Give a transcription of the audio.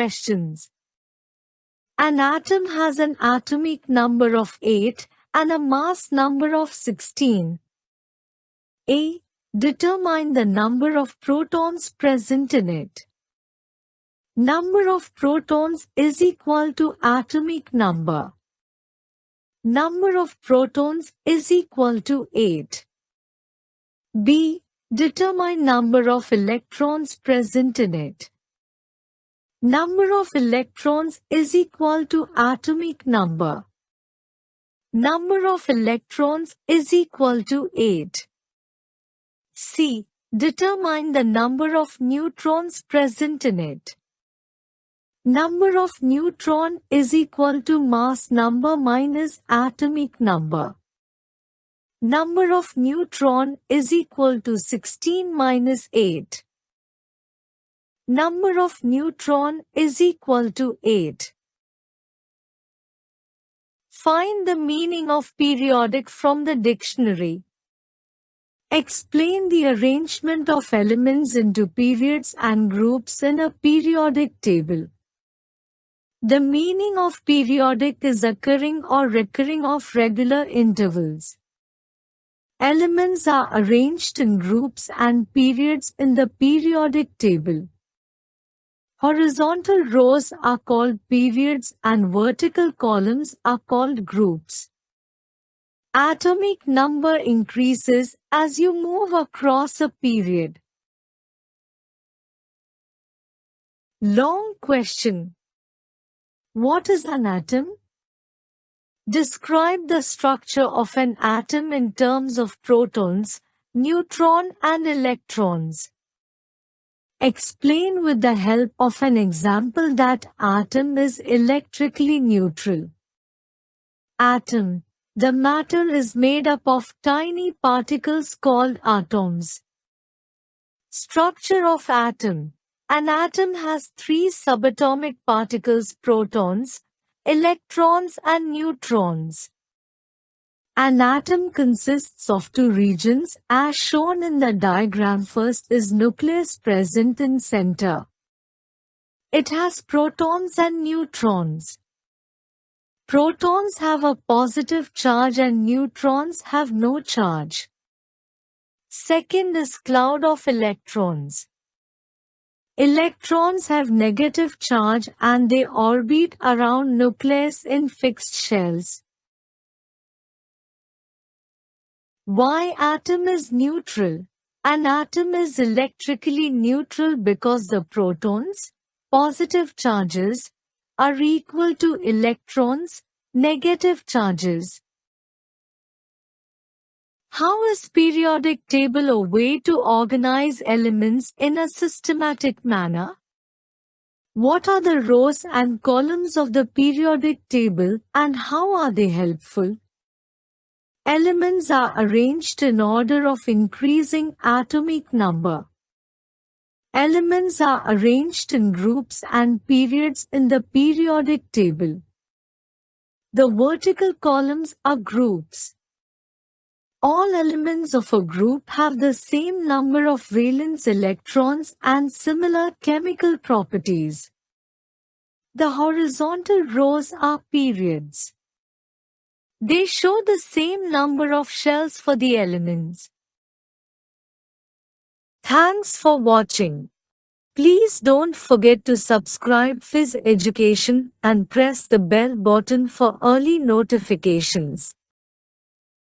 questions. An atom has an atomic number of 8 and a mass number of 16. A. Determine the number of protons present in it. Number of protons is equal to atomic number. Number of protons is equal to 8. B. Determine number of electrons present in it. Number of electrons is equal to atomic number. Number of electrons is equal to 8. C. Determine the number of neutrons present in it. Number of neutron is equal to mass number minus atomic number. Number of neutron is equal to 16 minus 8. Number of neutron is equal to 8. Find the meaning of periodic from the dictionary. Explain the arrangement of elements into periods and groups in a periodic table. The meaning of periodic is occurring or recurring of regular intervals. Elements are arranged in groups and periods in the periodic table. Horizontal rows are called periods and vertical columns are called groups. Atomic number increases as you move across a period. Long question. What is an atom? Describe the structure of an atom in terms of protons, neutron and electrons. Explain with the help of an example that atom is electrically neutral. Atom. The matter is made up of tiny particles called atoms. Structure of atom. An atom has 3 subatomic particles: protons, electrons and neutrons. An atom consists of 2 regions as shown in the diagram. First is nucleus present in center. It has protons and neutrons. Protons have a positive charge and neutrons have no charge. Second is cloud of electrons. Electrons have negative charge and they orbit around nucleus in fixed shells. Why atom is neutral? An atom is electrically neutral because the protons, positive charges, are equal to electrons, negative charges. How is periodic table a way to organize elements in a systematic manner? What are the rows and columns of the periodic table and how are they helpful? Elements are arranged in order of increasing atomic number. Elements are arranged in groups and periods in the periodic table. The vertical columns are groups. All elements of a group have the same number of valence electrons and similar chemical properties. The horizontal rows are periods. They show the same number of shells for the elements. Thanks for watching. Please don't forget to subscribe Phys Education and press the bell button for early notifications.